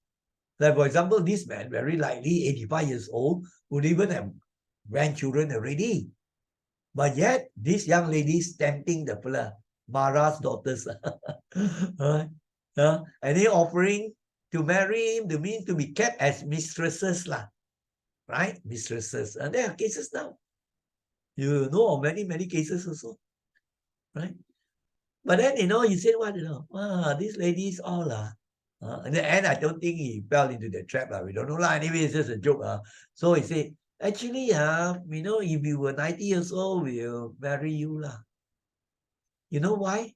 Like for example, this man, very likely 85 years old, would even have grandchildren already. But yet, this young lady is tempting the fella, Mara's daughters. Right? And they offering to marry him, to mean to be kept as mistresses. Right? Mistresses. And there are cases now. You know of many, many cases also. Right? But then, you said what, these ladies all in the end, I don't think he fell into the trap. We don't know. Anyway, it's just a joke. So he said, actually, if you were 90 years old, we'll marry you. You know why?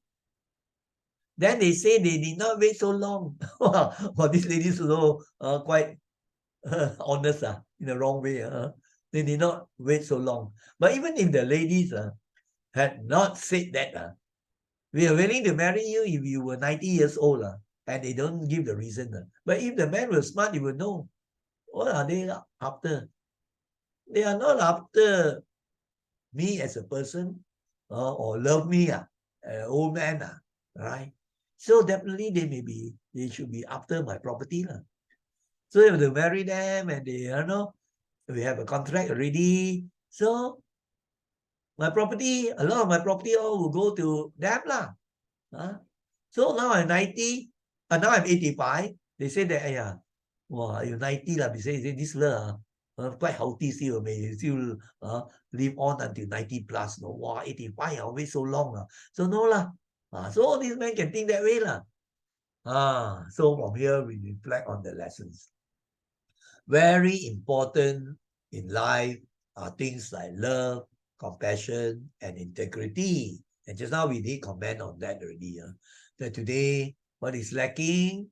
Then they say they did not wait so long. Well, these ladies also quite honest in the wrong way. They did not wait so long. But even if the ladies had not said that, we are willing to marry you if you were 90 years old, and they don't give the reason. But if the man was smart, he would know. What are they after? They are not after me as a person, or love me, an old man, right? So definitely they should be after my property. So if to marry them and they, we have a contract already. So my property, a lot of my property all will go to them lah. Huh? So now I'm 90, now I'm 85. They say that, wow, you're 90 lah. They say this lah, quite healthy still, may still live on until 90 plus. No, wow, 85, wait so long. So no lah. So all these men can think that way lah. So from here we reflect on the lessons. Very important in life are things like love, compassion, and integrity. And just now we did comment on that already. That today, what is lacking?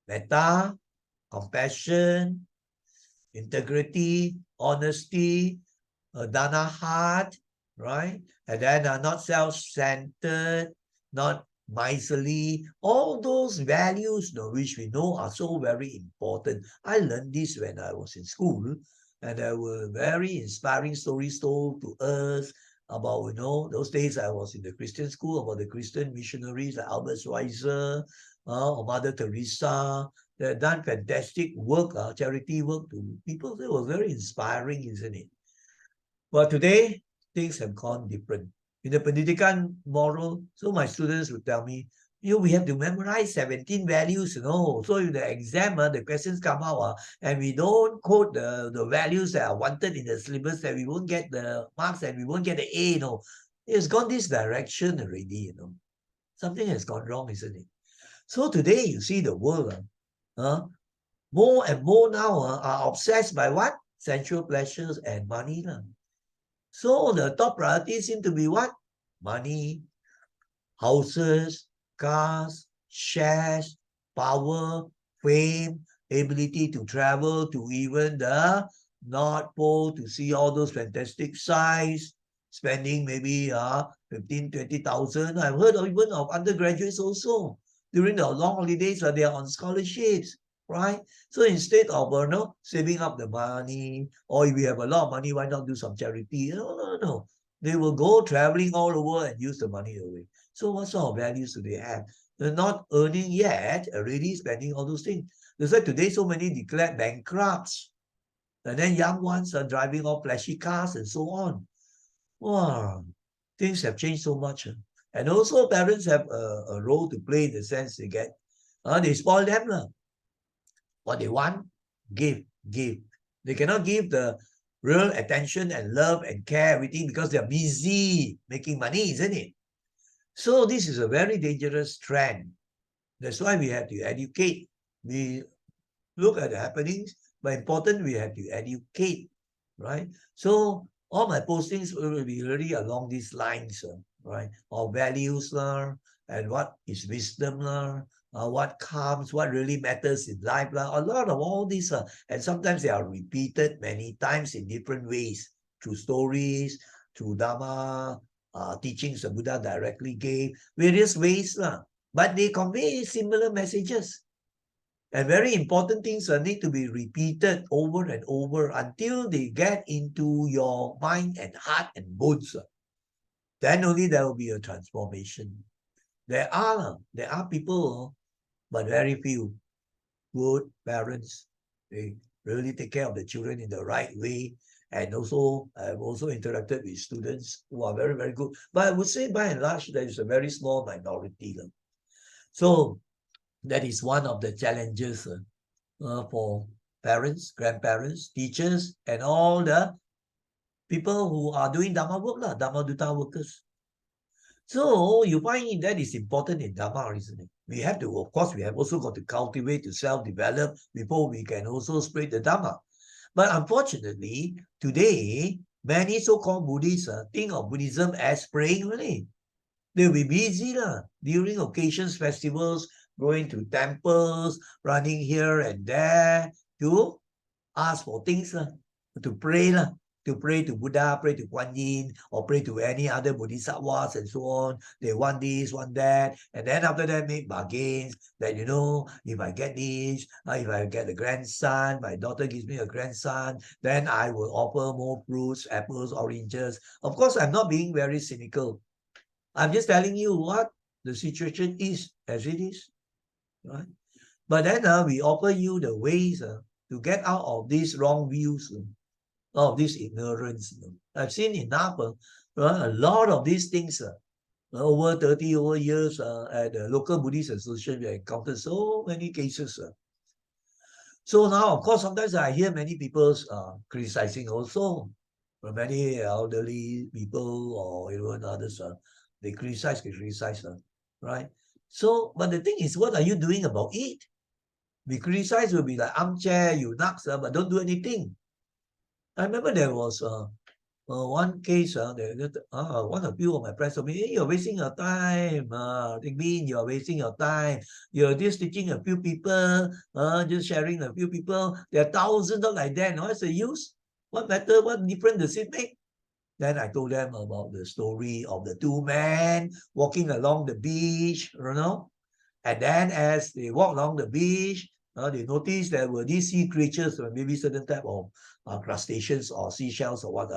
Metta, compassion, integrity, honesty, a dana heart, right? And then not self-centered, not miserly, all those values which we know are so very important. I learned this when I was in school, and there were very inspiring stories told to us about, those days I was in the Christian school, about the Christian missionaries like Albert Schweitzer, or Mother Teresa. They had done fantastic work, charity work to people. It was very inspiring, isn't it? But today, things have gone different. In the Pendidikan moral, so my students would tell me, we have to memorize 17 values, So if the exam, the questions come out, and we don't quote the values that are wanted in the syllabus, that we won't get the marks and we won't get the A, It's gone this direction already, Something has gone wrong, isn't it? So today, you see the world, more and more now are obsessed by what? Sensual pleasures and money. So the top priorities seem to be what? Money, houses, cars, shares, power, fame, ability to travel to even the North Pole to see all those fantastic sights, spending maybe 15, 20,000. I've heard of even of undergraduates also. During the long holidays, they are on scholarships, right? So instead of saving up the money, or if we have a lot of money, why not do some charity? No. They will go traveling all over and use the money away. So what sort of values do they have? They're not earning yet, already spending all those things. That's why today so many declared bankrupts. And then young ones are driving all flashy cars and so on. Wow, things have changed so much. And also parents have a role to play in the sense they spoil them. What they want, give. They cannot give the real attention and love and care, everything, because they're busy making money, isn't it? So this is a very dangerous trend. That's why we have to educate. We look at the happenings, but important, we have to educate, right? So all my postings will be really along these lines, right? Our values, and what is wisdom, what comes, what really matters in life. A lot of all these, and sometimes they are repeated many times in different ways, through stories, through Dharma, teachings the Buddha directly gave, various ways. But they convey similar messages. And very important things need to be repeated over and over until they get into your mind and heart and bones. Then only there will be a transformation. There are people, but very few good parents. They really take care of the children in the right way. And also, I've also interacted with students who are very, very good. But I would say by and large, there is a very small minority. So that is one of the challenges for parents, grandparents, teachers, and all the people who are doing Dharma work, Dharma Duta workers. So you find that is important in Dharma, isn't it? We have to, of course, we have also got to cultivate, to self-develop before we can also spread the Dharma. But unfortunately, today, many so-called Buddhists think of Buddhism as praying only. They'll be busy during occasions, festivals, going to temples, running here and there to ask for things, to pray, to pray to Buddha, pray to Kuan Yin, or pray to any other bodhisattvas and so on. They want this, want that. And then after that, make bargains that, if I get this, if I get a grandson, my daughter gives me a grandson, then I will offer more fruits, apples, oranges. Of course, I'm not being very cynical. I'm just telling you what the situation is as it is, right? But then we offer you the ways to get out of these wrong views, of this ignorance. I've seen enough, a lot of these things over 30 over years at the local Buddhist association. We encountered so many cases. So now, of course, sometimes I hear many people criticizing also. Many elderly people or even others, they criticize, right? So, but the thing is, what are you doing about it? We criticize will be like armchair, you knocks, but don't do anything. I remember there was one case, one of you of my friends told me, hey, you're wasting your time, Ting you're wasting your time. You're just teaching a few people, just sharing a few people. There are thousands of like that. What's the use? What matter? What difference does it make? Then I told them about the story of the two men walking along the beach, And then as they walk along the beach, they noticed there were these sea creatures, or maybe certain type of crustaceans or seashells or what,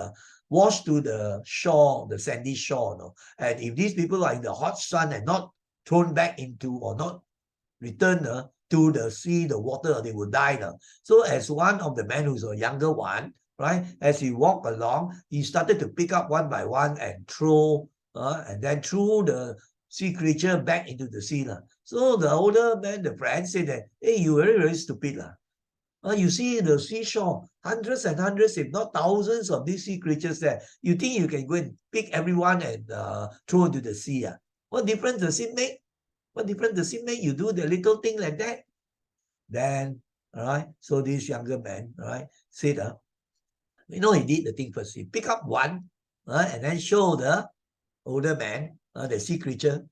washed to the shore, the sandy shore. And if these people are in the hot sun and not thrown back into or not returned to the sea, the water, they will die. So as one of the men who's a younger one, right, as he walked along, he started to pick up one by one and throw, and then threw the sea creature back into the sea. So the older man, the friend, said that, hey, you very, very stupid. You see the seashore, hundreds and hundreds, if not thousands of these sea creatures there. You think you can go and pick everyone and throw into the sea? What difference does it make? What difference does it make? You do the little thing like that. Then, all right, so this younger man, all right, said, he did the thing first. He pick up one, and then show the older man, the sea creature,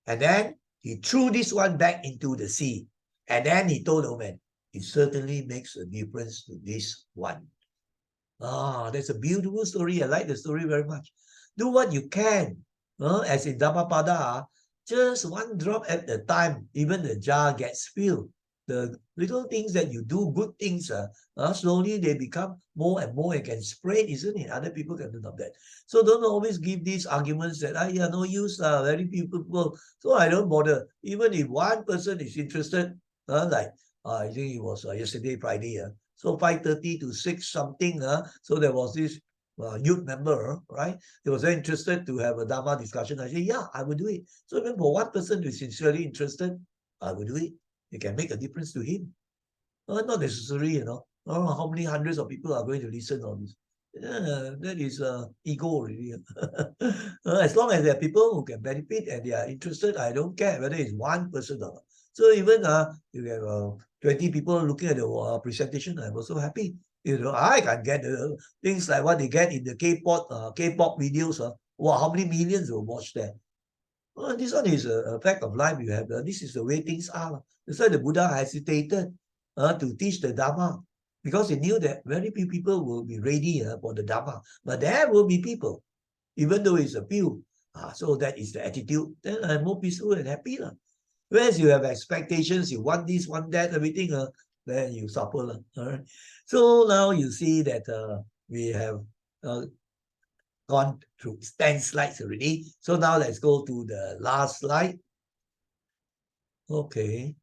and then he threw this one back into the sea. And then he told the old man, it certainly makes a difference to this one. That's a beautiful story. I like the story very much. Do what you can. As in Dhammapada, just one drop at a time, even the jar gets filled. The little things that you do, good things, slowly they become more and more and can spread, isn't it? Other people can do that. So don't always give these arguments that, no use, very few people. So I don't bother. Even if one person is interested, like, I think it was yesterday, Friday, so 5:30 to 6 something, so there was this youth member, right? They was very interested to have a Dharma discussion. I said, yeah, I will do it. So even for one person who is sincerely interested, I will do it. It can make a difference to him. Not necessary, I don't know how many hundreds of people are going to listen on this. Yeah, that is ego already. As long as there are people who can benefit and they are interested, I don't care whether it's one person or not. So even you have 20 people looking at the presentation, I'm also happy. I can get things like what they get in the K-pop videos. Wow, how many millions will watch that? This one is a fact of life. You have this is the way things are. That's why the Buddha hesitated to teach the Dharma, because he knew that very few people will be ready for the Dharma. But there will be people, even though it's a few. So that is the attitude. Then I'm more peaceful and happy. Whereas you have expectations, you want this, want that, everything, then you suffer. All right. So now you see that we have gone through 10 slides already. So now let's go to the last slide. Okay.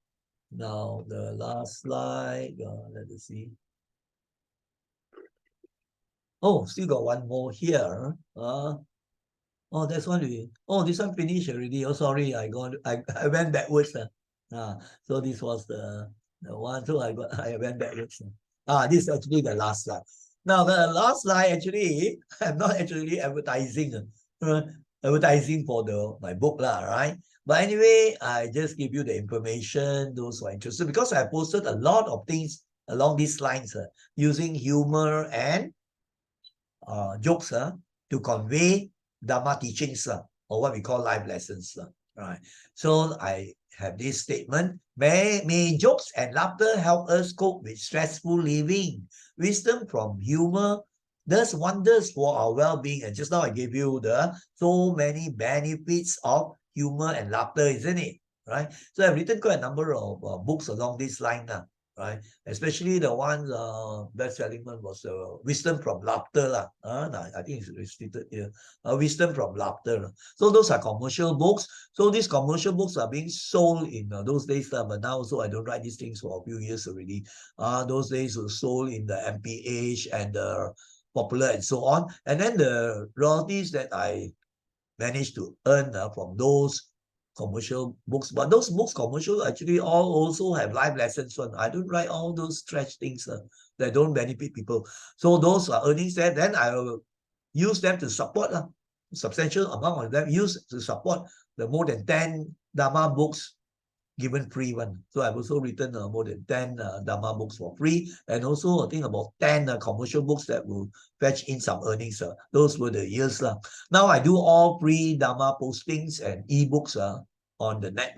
Now the last slide. Let us see. Oh, still got one more here. That's one. This one finished already. Oh, sorry, I went backwards. So this was the one. So I went backwards. This is actually the last slide. Now the last slide actually, I'm not actually advertising for my book right? But anyway, I just give you the information, those who are interested, because I posted a lot of things along these lines, using humor and jokes to convey Dharma teachings. or what we call life lessons. Right. So I have this statement. May jokes and laughter help us cope with stressful living. Wisdom from humor does wonders for our well-being. And just now I gave you the so many benefits of humor and laughter, isn't it? Right. So I've written quite a number of books along this line now. Right. Especially the one best-selling one was Wisdom from Laughter. I think it's stated here. Wisdom from Laughter. So those are commercial books. So these commercial books are being sold in those days, but now also I don't write these things for a few years already. Those days were sold in the MPH and the Popular and so on. And then the royalties that I managed to earn from those commercial books. But those books, commercial, actually all also have life lessons. One. I don't write all those trash things that don't benefit people. So those are earnings there. Then I will use them to support substantial amount of them used to support the more than 10 Dharma books given free one. So I've also written more than 10 Dharma books for free, and also I think about 10 commercial books that will fetch in some earnings. Those were the years. Now I do all free Dharma postings and ebooks on the net.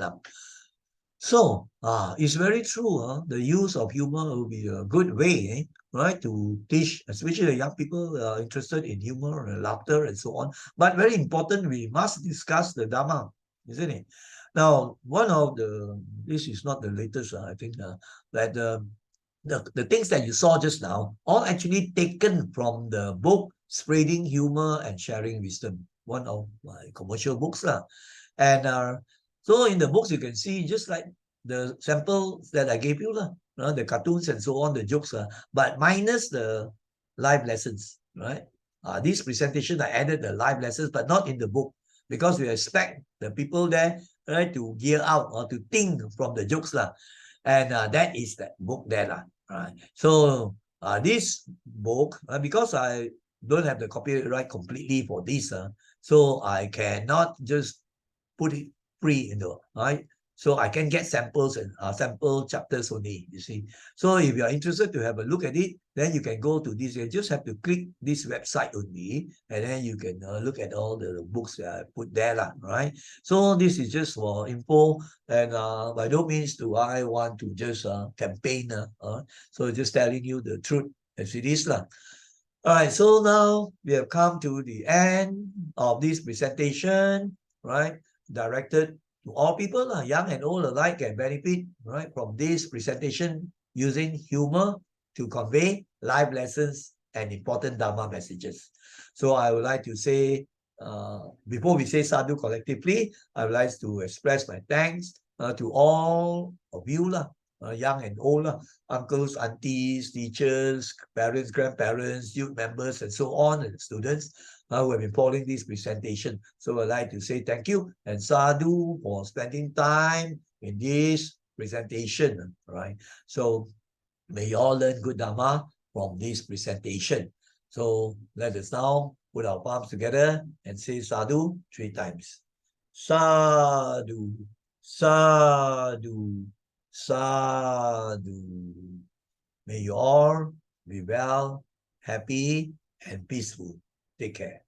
So it's very true. The use of humor will be a good way, right, to teach, especially the young people interested in humor and laughter and so on. But very important, we must discuss the Dharma, isn't it? Now, this is not the latest, I think, that the things that you saw just now, all actually taken from the book Spreading Humor and Sharing Wisdom, one of my commercial books. And so in the books, you can see just like the samples that I gave you, the cartoons and so on, the jokes, but minus the live lessons, right? This presentation, I added the live lessons, but not in the book, because we expect the people there, right, to gear out or to think from the jokes. And that is that book there. Right? So this book, because I don't have the copyright completely for this, so I cannot just put it free, right? So I can get samples and sample chapters only, you see. So if you are interested to have a look at it, then you can go to this. You just have to click this website only, and then you can look at all the books that I put there, right? So this is just for info, and by no means do I want to just campaign. So just telling you the truth as it is. All right, so now we have come to the end of this presentation, right? Directed to all people, young and old alike, can benefit, right, from this presentation using humor to convey life lessons and important Dharma messages. So I would like to say, before we say sadhu collectively, I would like to express my thanks to all of you, young and old, uncles, aunties, teachers, parents, grandparents, youth members, and so on, and students who have been following this presentation. So I'd like to say thank you and sadhu for spending time in this presentation, right? So may you all learn good Dharma from this presentation. So let us now put our palms together and say sadhu 3 times. Sadhu, sadhu, sadhu. May you all be well, happy, and peaceful. Take care.